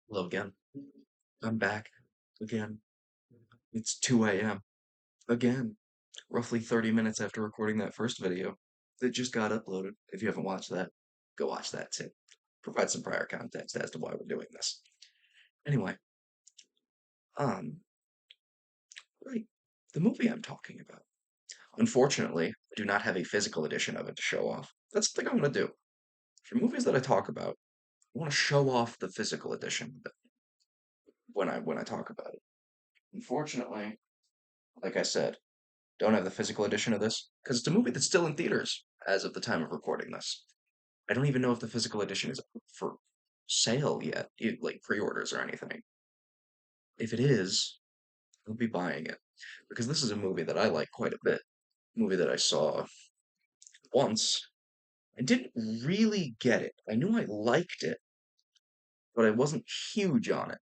Hello again. I'm back again. It's 2 a.m. again. Roughly 30 minutes after recording that first video that just got uploaded. If you haven't watched that, go watch that too. Provide some prior context as to why we're doing this. Anyway, um, right. The movie I'm talking about. Unfortunately, I do not have a physical edition of it to show off. That's the thing I'm gonna do. For movies that I talk about, I want to show off the physical edition of it when I talk about it. Unfortunately, like I said, don't have the physical edition of this because it's a movie that's still in theaters as of the time of recording this. I don't even know if the physical edition is up for sale yet, like pre-orders or anything. If it is, I'll be buying it because this is a movie that I like quite a bit. Movie that I saw once. I didn't really get it. I knew I liked it, but I wasn't huge on it.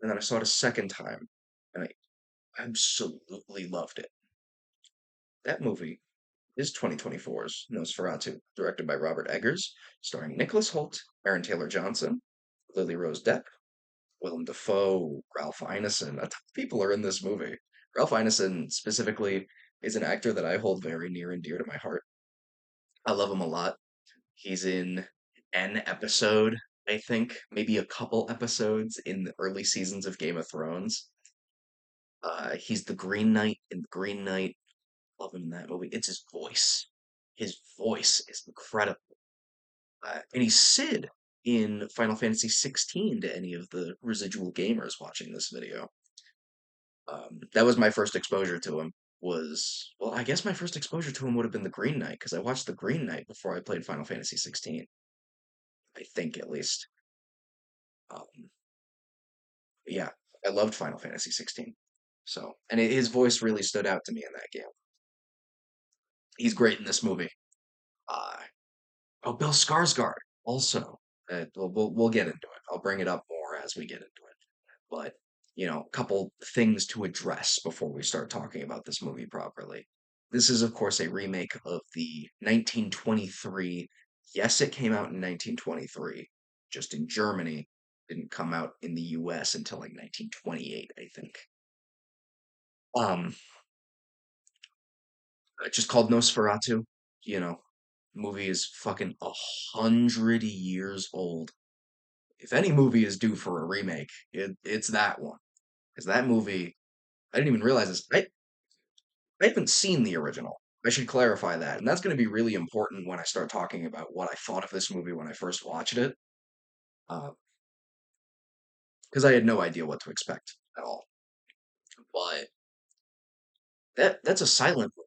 And then I saw it a second time, and I absolutely loved it. That movie is 2024's Nosferatu, directed by Robert Eggers, starring Nicholas Hoult, Aaron Taylor Johnson, Lily Rose Depp, Willem Dafoe, Ralph Ineson. A ton of people are in this movie. Ralph Ineson specifically is an actor that I hold very near and dear to my heart. I love him a lot. He's in an episode, I think, maybe a couple episodes in the early seasons of Game of Thrones. He's the Green Knight in the Green Knight. Love him in that movie. It's his voice. His voice is incredible. And he's Sid in Final Fantasy 16 to any of the residual gamers watching this video. That was my first exposure to him. Well, I guess my first exposure to him would have been the Green Knight because I watched the Green Knight before I played Final Fantasy 16. I think at least. Um, yeah, I loved Final Fantasy 16. So, and his voice really stood out to me in that game. He's great in this movie. Uh, oh, Bill Skarsgård also. We'll get into it. I'll bring it up more as we get into it. But a couple things to address before we start talking about this movie properly. This is, of course, a remake of the 1923. Yes, it came out in 1923, just in Germany. Didn't come out in the US until like 1928, I think. Um, just called Nosferatu. You know, movie is fucking 100 years old. If any movie is due for a remake, it's that one. Because that movie, I didn't even realize this. I haven't seen the original. I should clarify that. And that's going to be really important when I start talking about what I thought of this movie when I first watched it. Because I had no idea what to expect at all. But that's a silent movie.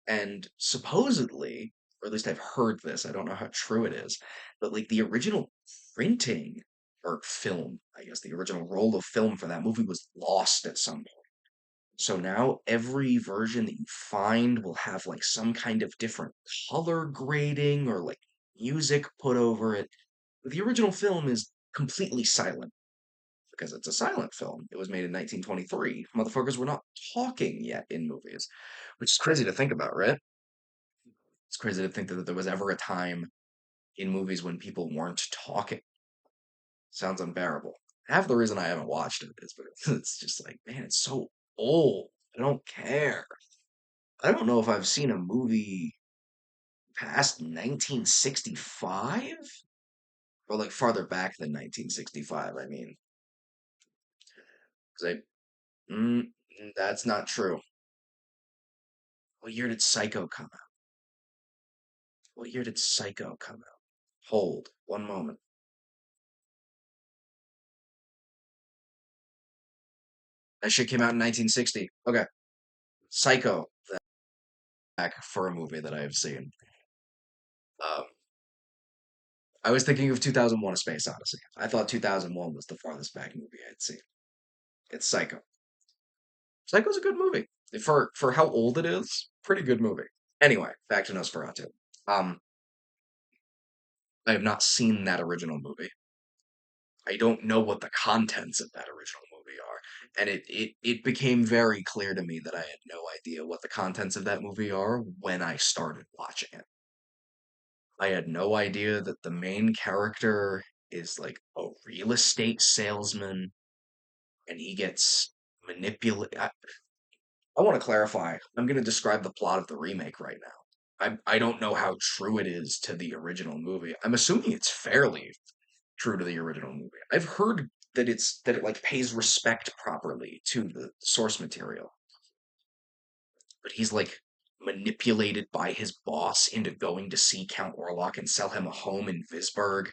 And supposedly, or at least I've heard this, I don't know how true it is, but like the original printing or film, I guess the original roll of film for that movie was lost at some point. So now every version that you find will have like some kind of different color grading or like music put over it. The original film is completely silent because it's a silent film. It was made in 1923. Motherfuckers were not talking yet in movies, which is crazy to think about, right? It's crazy to think that there was ever a time in movies when people weren't talking. Sounds unbearable. Half the reason I haven't watched it is because it's just like, man, it's so old. I don't care. I don't know if I've seen a movie past 1965 or like farther back than 1965. I mean, 'cause that's not true. What year did Psycho come out? What year did Psycho come out? Hold one moment. That shit came out in 1960. Okay, Psycho back for a movie that I have seen. Um, I was thinking of 2001: A Space Odyssey. I thought 2001 was the farthest back movie I'd seen. It's Psycho. Psycho's a good movie. For how old it is, pretty good movie. Anyway, back to Nosferatu. Um, I have not seen that original movie. I don't know what the contents of that original movie are. And it became very clear to me that I had no idea what the contents of that movie are when I started watching it. I had no idea that the main character is like a real estate salesman and he gets manipulated. I want to clarify. I'm going to describe the plot of the remake right now. I don't know how true it is to the original movie. I'm assuming it's fairly true to the original movie. I've heard that it like pays respect properly to the source material, but he's like manipulated by his boss into going to see Count Orlok and sell him a home in Visburg.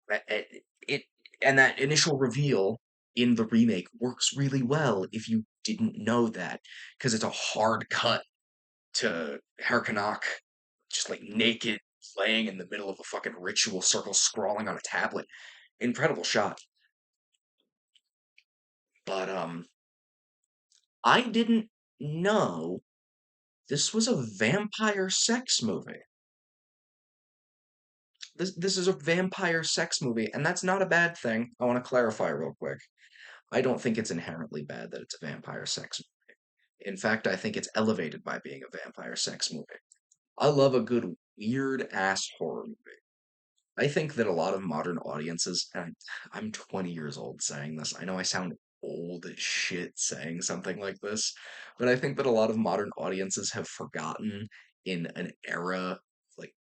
It and that initial reveal in the remake works really well if you didn't know that because it's a hard cut to Harkonnen just like naked laying in the middle of a fucking ritual circle scrawling on a tablet. Incredible shot. But I didn't know this was a vampire sex movie. This is a vampire sex movie, and that's not a bad thing. I want to clarify real quick. I don't think it's inherently bad that it's a vampire sex movie. In fact, I think it's elevated by being a vampire sex movie. I love a good weird ass horror movie. I think that a lot of modern audiences, and I'm 20 years old saying this, I know I sound old as shit saying something like this, but I think that a lot of modern audiences have forgotten in an era like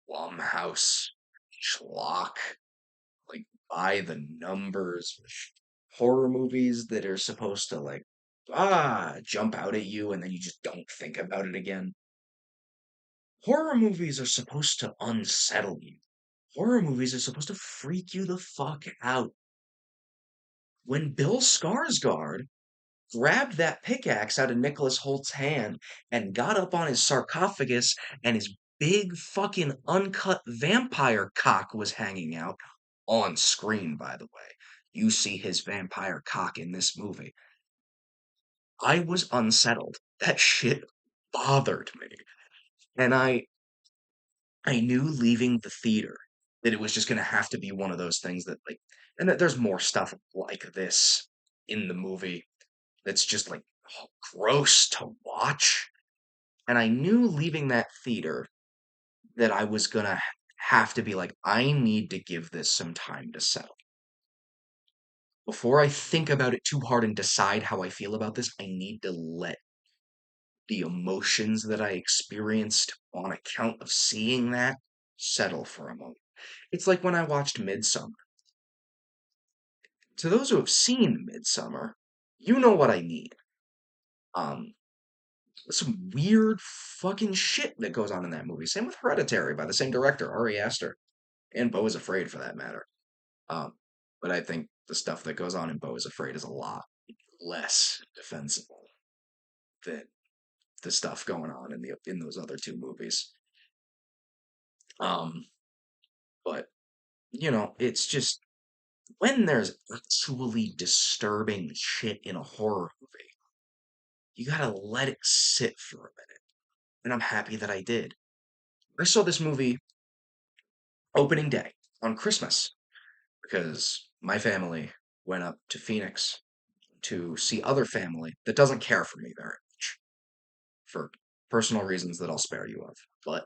Blumhouse, schlock, like by the numbers horror movies that are supposed to like jump out at you and then you just don't think about it again. Horror movies are supposed to unsettle you. Horror movies are supposed to freak you the fuck out. When Bill Skarsgård grabbed that pickaxe out of Nicholas Holt's hand and got up on his sarcophagus and his big fucking uncut vampire cock was hanging out on screen, by the way. You see his vampire cock in this movie. I was unsettled. That shit bothered me. And I knew leaving the theater that it was just going to have to be one of those things that like and that there's more stuff like this in the movie that's just like gross to watch. And I knew leaving that theater that I was going to have to be like I need to give this some time to settle. Before I think about it too hard and decide how I feel about this, I need to let the emotions that I experienced on account of seeing that settle for a moment. It's like when I watched Midsummer. To those who have seen Midsummer, you know what I mean. Um, some weird fucking shit that goes on in that movie. Same with Hereditary by the same director, Ari Aster, and Beau is Afraid for that matter. Um, but I think the stuff that goes on in Beau is Afraid is a lot less defensible than the stuff going on in those other two movies. Um, but it's just when there's actually disturbing shit in a horror movie, you gotta let it sit for a minute. And I'm happy that I did. I saw this movie opening day on Christmas because my family went up to Phoenix to see other family that doesn't care for me very much for personal reasons that I'll spare you of. But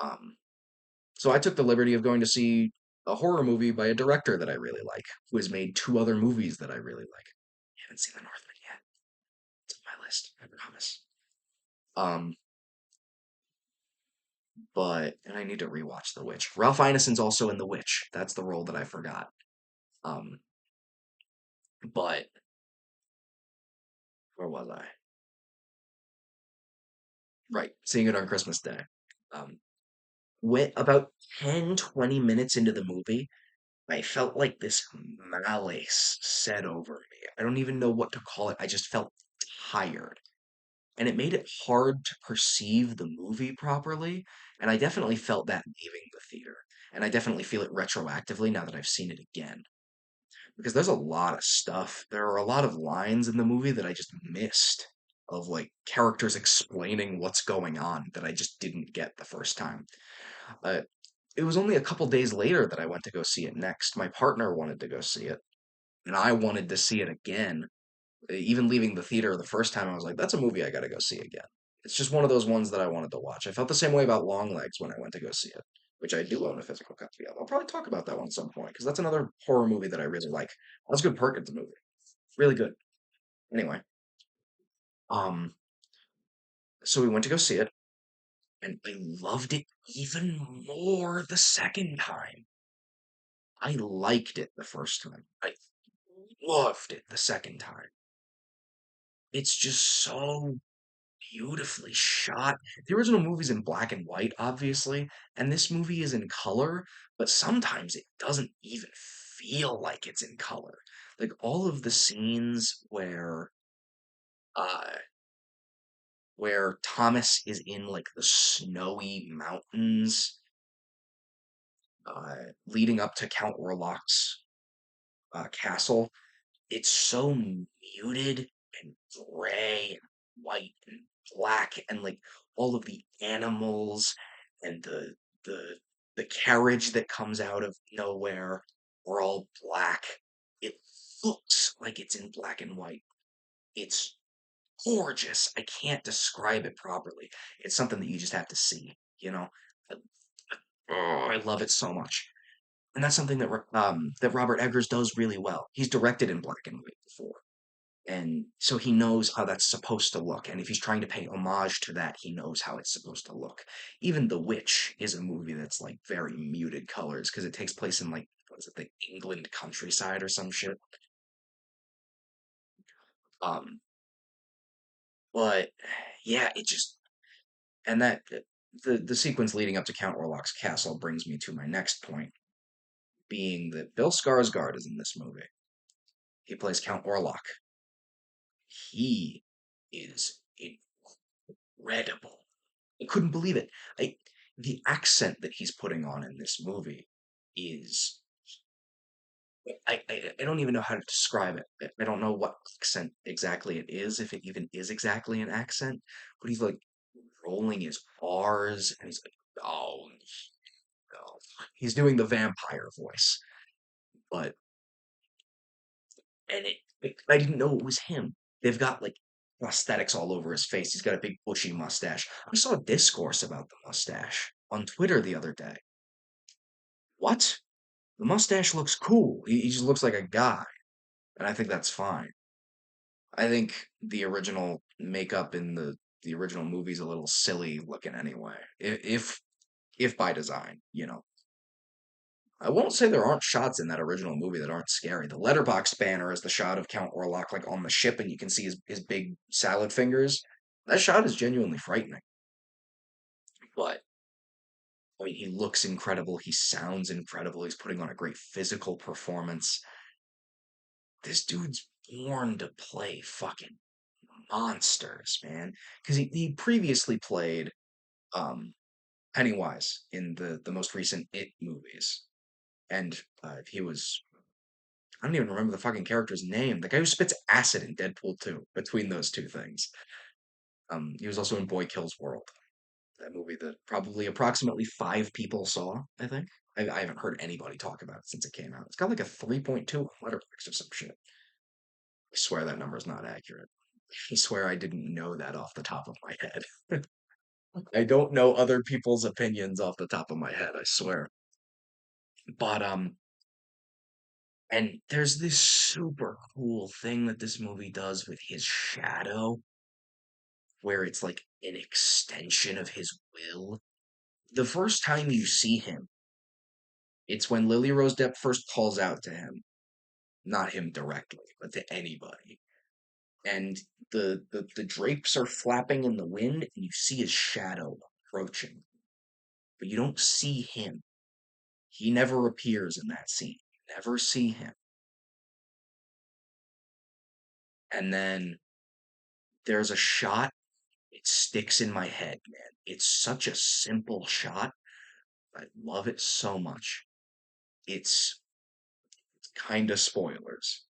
um so I took the liberty of going to see a horror movie by a director that I really like, who has made two other movies that I really like. I haven't seen The Northman yet. It's on my list, I promise. Um, and I need to rewatch The Witch. Ralph Ineson's also in The Witch. That's the role that I forgot. Um, but where was I? Right, seeing it on Christmas Day. Um, went about 10, 20 minutes into the movie, I felt like this malaise set over me. I don't even know what to call it. I just felt tired. And it made it hard to perceive the movie properly. And I definitely felt that leaving the theater. And I definitely feel it retroactively now that I've seen it again. Because there's a lot of stuff. There are a lot of lines in the movie that I just missed of like characters explaining what's going on that I just didn't get the first time. Uh, it was only a couple days later that I went to go see it next. My partner wanted to go see it, and I wanted to see it again. Even leaving the theater the first time, I was like, that's a movie I gotta go see again. It's just one of those ones that I wanted to watch. I felt the same way about Long Legs when I went to go see it. which I do own a physical copy of. I'll probably talk about that one at some point because that's another horror movie that I really like. That's a good Perkins movie. Really good. Anyway, um, so we went to go see it, and I loved it even more the second time. I liked it the first time. I loved it the second time. It's just so beautifully shot. The original movie's in black and white, obviously, and this movie is in color, but sometimes it doesn't even feel like it's in color. Like all of the scenes uh where Thomas is in like the snowy mountains leading up to Count Orlok's castle, it's so muted and gray and white and black and like all of the animals and the the carriage that comes out of nowhere are all black. It looks like it's in black and white. It's gorgeous. I can't describe it properly. It's something that you just have to see, you know? I- Oh, I love it so much. And that's something that Robert Eggers does really well. He's directed in black and white before. And so he knows how that's supposed to look. And if he's trying to pay homage to that, he knows how it's supposed to look. Even The Witch is a movie that's like very muted colors because it takes place in like, what is it, the England countryside or some shit. Um, but yeah, it just, and that, the sequence leading up to Count Orlok's castle brings me to my next point, being that Bill Skarsgård is in this movie. He plays Count Orlok. He is incredible. I couldn't believe it. I The accent that he's putting on in this movie is I don't even know how to describe it. I don't know what accent exactly it is, if it even is exactly an accent, but he's like rolling his R's and he's like, oh no. He's doing the vampire voice. But I didn't know it was him. They've got like prosthetics all over his face. He's got a big bushy mustache. I saw a discourse about the mustache on Twitter the other day. What? The mustache looks cool. He just looks like a guy, and I think that's fine. I think the original makeup in the original movie's a little silly looking anyway. If by design, you know. I won't say there aren't shots in that original movie that aren't scary. The letterbox banner is the shot of Count Orlok like on the ship, and you can see his big salad fingers. That shot is genuinely frightening. But I mean, he looks incredible. He sounds incredible. He's putting on a great physical performance. This dude's born to play fucking monsters, man. Because he previously played um, Pennywise in the most recent It movies, and he was I don't even remember the fucking character's name. The guy who spits acid in Deadpool 2. Between those two things, he was also in Boy Kills World, that movie that probably approximately 5 people saw. I think I haven't heard anybody talk about it since it came out. It's got like a 3.2 on Letterboxd or some shit. I swear that number's not accurate. I swear I didn't know that off the top of my head. I don't know other people's opinions off the top of my head, I swear. But and there's this super cool thing that this movie does with his shadow, where it's like an extension of his will. The first time you see him, it's when Lily Rose Depp first calls out to him, not him directly, but to anybody. And the drapes are flapping in the wind, and you see his shadow approaching, but you don't see him. He never appears in that scene. You never see him. And then there's a shot, it sticks in my head, man. It's such a simple shot. I love it so much. It's kind of spoilers,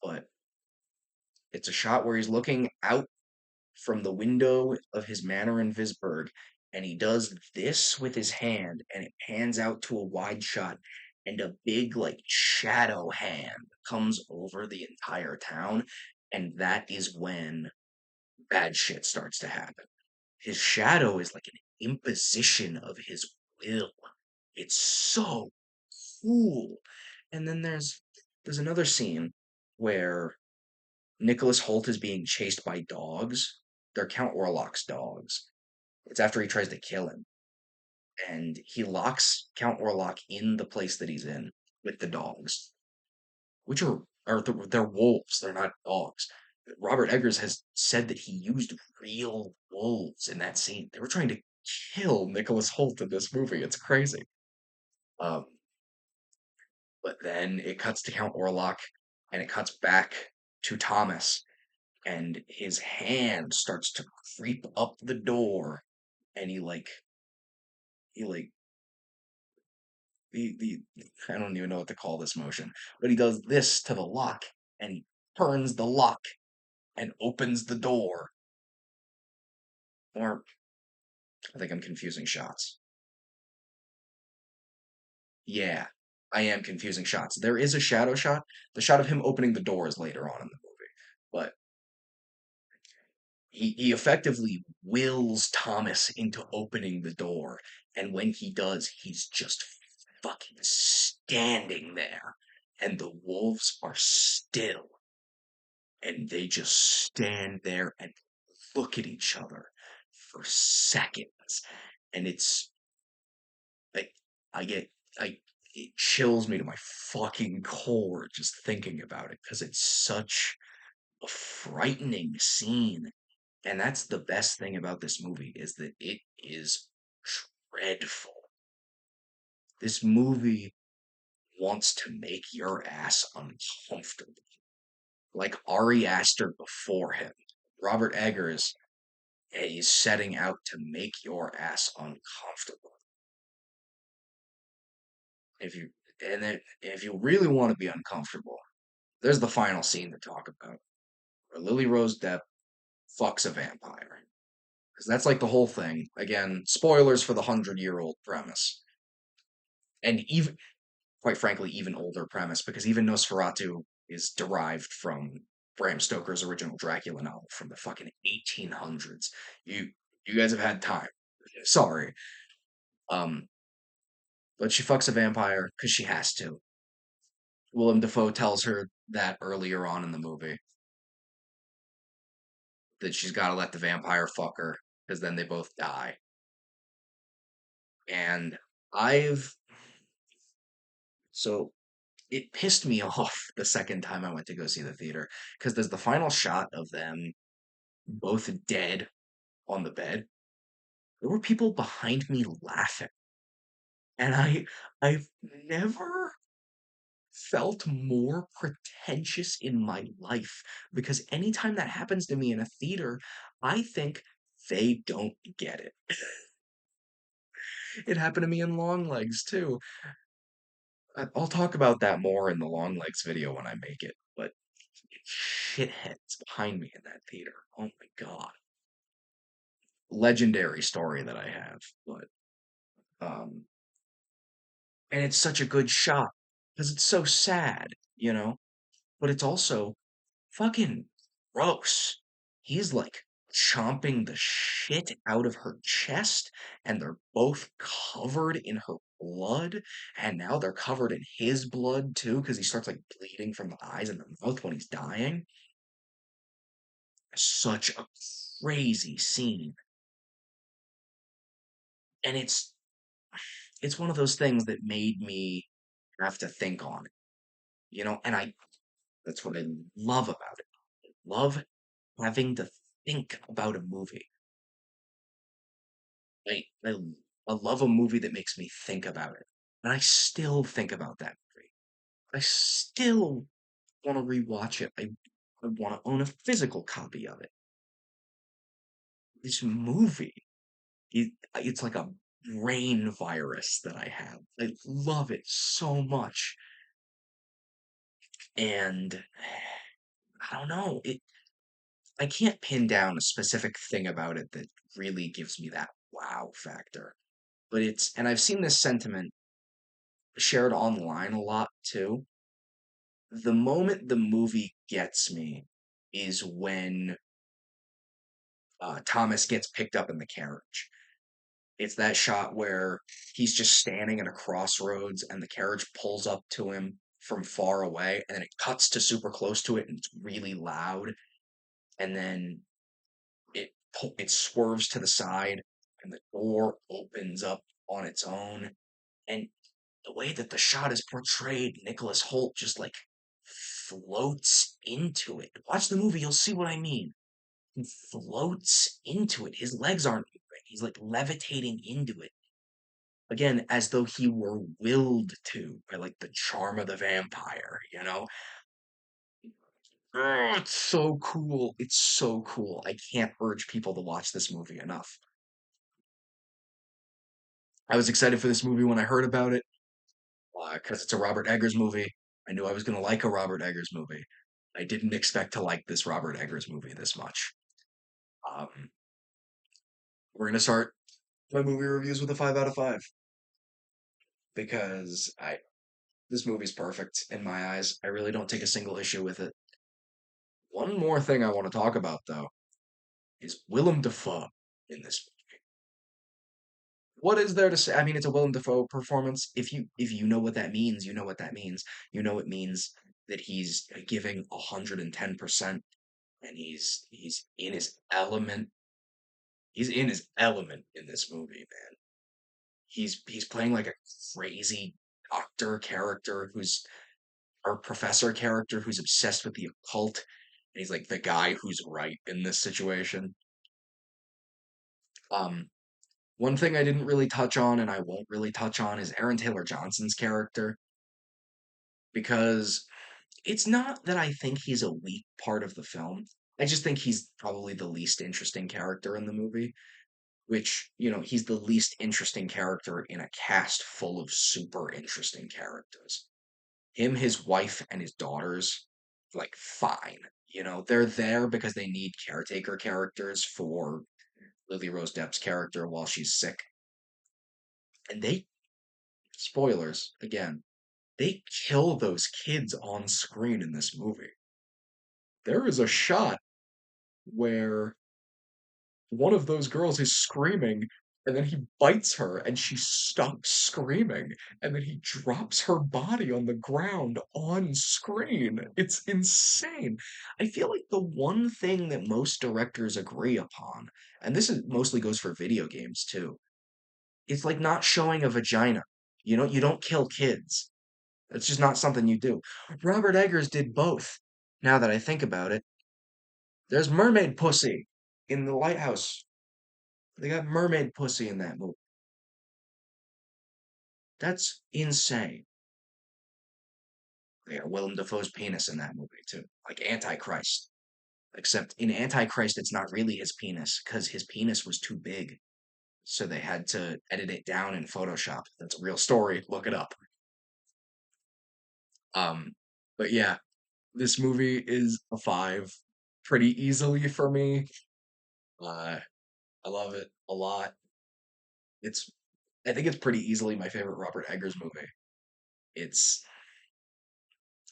but it's a shot where he's looking out from the window of his manor in Visburg, and he does this with his hand, and it pans out to a wide shot, and a big, like, shadow hand comes over the entire town, and that is when bad shit starts to happen. His shadow is like an imposition of his will. It's so cool. And then there's another scene where Nicholas Holt is being chased by dogs. They're Count Orlok's dogs. It's after he tries to kill him, and he locks Count Orlok in the place that he's in with the dogs, which they're wolves. They're not dogs. Robert Eggers has said that he used real wolves in that scene. They were trying to kill Nicholas Holt in this movie. It's crazy. Um, but then it cuts to Count Orlok, and it cuts back to Thomas, and his hand starts to creep up the door, and he like the I don't even know what to call this motion, but he does this to the lock, and he turns the lock and opens the door. Or I think I'm confusing shots. Yeah, I am confusing shots. There is a shadow shot. The shot of him opening the door is later on in the movie, but he effectively wills Thomas into opening the door, and when he does, he's just fucking standing there, and the wolves are still, and they just stand there and look at each other for seconds, and it's like I get I it chills me to my fucking core just thinking about it because it's such a frightening scene. And that's the best thing about this movie is that it is dreadful. This movie wants to make your ass uncomfortable. Like Ari Aster before him. Robert Eggers is setting out to make your ass uncomfortable. If you and then if you really want to be uncomfortable, there's the final scene to talk about. Where Lily Rose Depp fucks a vampire. Because that's like the whole thing. Again, spoilers for the 100-year-old premise. And even, quite frankly, even older premise, because even Nosferatu is derived from Bram Stoker's original Dracula novel from the fucking 1800s. You guys have had time. Sorry. Um, but she fucks a vampire because she has to. Willem Dafoe tells her that earlier on in the movie that she's got to let the vampire fuck her because then they both die. And I've so it pissed me off the second time I went to go see the theater because there's the final shot of them both dead on the bed. There were people behind me laughing, and I've never felt more pretentious in my life because anytime that happens to me in a theater, I think they don't get it. It happened to me in Long Legs too. I'll talk about that more in the Long Legs video when I make it, but shitheads behind me in that theater. Oh my god. Legendary story that I have, but um and it's such a good shot because it's so sad, but it's also fucking gross. He's like chomping the shit out of her chest, and they're both covered in her blood, and now they're covered in his blood too because he starts like bleeding from the eyes and the mouth when he's dying. Such a crazy scene. And it's one of those things that made me have to think on it, and that's what I love about it. I love having to think about a movie. I, I, I love a movie that makes me think about it. And I still think about that movie. I still want to rewatch it. I want to own a physical copy of it. This movie, it's like a brain virus that I have. I love it so much. And I don't know. I can't pin down a specific thing about it that really gives me that wow factor. But and I've seen this sentiment shared online a lot too. The moment the movie gets me is when Thomas gets picked up in the carriage. It's that shot where he's just standing at a crossroads and the carriage pulls up to him from far away, and then it cuts to super close to it and it's really loud, and then it swerves to the side and the door opens up on its own. And the way that the shot is portrayed, Nicholas Holt just like floats into it. Watch the movie, you'll see what I mean. He floats into it. His legs aren't moving. He's like levitating into it. Again, as though he were willed to by like the charm of the vampire, you know? Oh, it's so cool. It's so cool. I can't urge people to watch this movie enough. I was excited for this movie when I heard about it, because it's a Robert Eggers movie. I knew I was going to like a Robert Eggers movie. I didn't expect to like this Robert Eggers movie this much. Um, we're going to start my movie reviews with a 5 out of 5 because I this movie's perfect in my eyes. I really don't take a single issue with it. One more thing I want to talk about though is Willem Dafoe in this. What is there to say? I mean, it's a Willem Dafoe performance. If you know what that means, you know what that means. You know it means that he's giving 110%, and he's in his element. He's in his element in this movie, man. He's playing like a crazy doctor character who's or professor character who's obsessed with the occult, and he's like the guy who's right in this situation. Um, One thing I didn't really touch on, and I won't really touch on, is Aaron Taylor Johnson's character, because it's not that I think he's a weak part of the film. I just think he's probably the least interesting character in the movie, which, he's the least interesting character in a cast full of super interesting characters. Him, his wife, and his daughters, like, fine. They're there because they need caretaker characters for Lily Rose Depp's character while she's sick. And spoilers, again, they kill those kids on screen in this movie. There is a shot where one of those girls is screaming, and then he bites her and she stops screaming, and then he drops her body on the ground on screen. It's insane. I feel like the one thing that most directors agree upon, and this is mostly goes for video games too, it's like not showing a vagina. You don't kill kids. It's just not something you do. Robert Eggers did both. Now that I think about it, there's mermaid pussy in the lighthouse. They got mermaid pussy in that movie. That's insane. They got Willem Dafoe's penis in that movie too, like Antichrist. Except in Antichrist, it's not really his penis because his penis was too big, so they had to edit it down in Photoshop. That's a real story. Look it up. Um, but yeah, this movie is a 5 pretty easily for me. Uh, I love it a lot. It's, I think it's pretty easily my favorite Robert Eggers movie. It's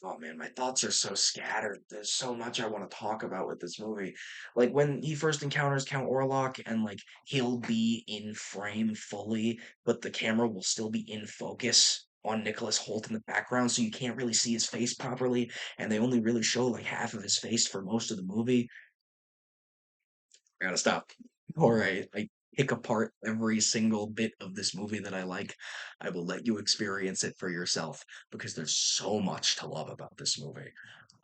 Oh man, my thoughts are so scattered. There's so much I want to talk about with this movie. Like when he first encounters Count Orlok and like he'll be in frame fully, but the camera will still be in focus on Nicholas Holt in the background, so you can't really see his face properly, and they only really show like half of his face for most of the movie. I gotta stop. Or I pick apart every single bit of this movie that I like. I will let you experience it for yourself because there's so much to love about this movie.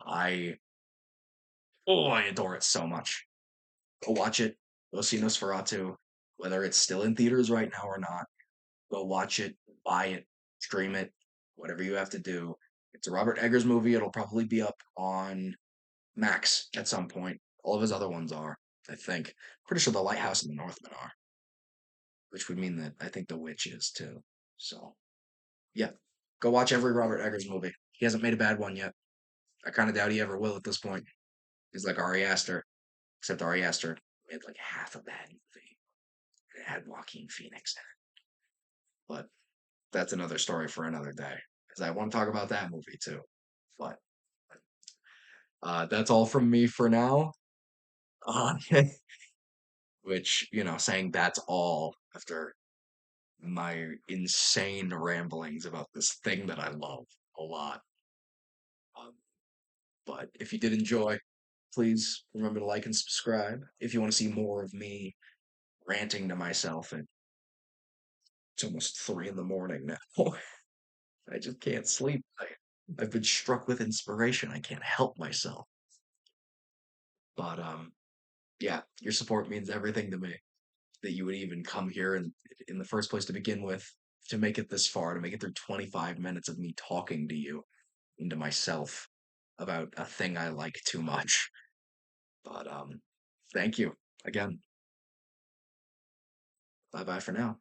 I I adore it so much. Go watch it. Go see Nosferatu, whether it's still in theaters right now or not. Go watch it, buy it, stream it, whatever you have to do. It's a Robert Eggers movie. It'll probably be up on Max at some point. All of his other ones are, I think. Pretty sure The Lighthouse and The Northman are, which would mean that I think The Witch is too. So, yeah. Go watch every Robert Eggers movie. He hasn't made a bad one yet. I kind of doubt he ever will at this point. He's like Ari Aster, except Ari Aster made like half a bad movie. It had Joaquin Phoenix in it. But that's another story for another day, because I want to talk about that movie too. But that's all from me for now. Uh, which, saying that's all after my insane ramblings about this thing that I love a lot. Um, but if you did enjoy, please remember to like and subscribe. If you want to see more of me ranting to myself, and it's almost 3 in the morning now. I just can't sleep. I've been struck with inspiration. I can't help myself. But yeah, your support means everything to me. That you would even come here and in the first place to begin with, to make it this far, to make it through 25 minutes of me talking to you and to myself about a thing I like too much. But thank you again. Bye bye for now.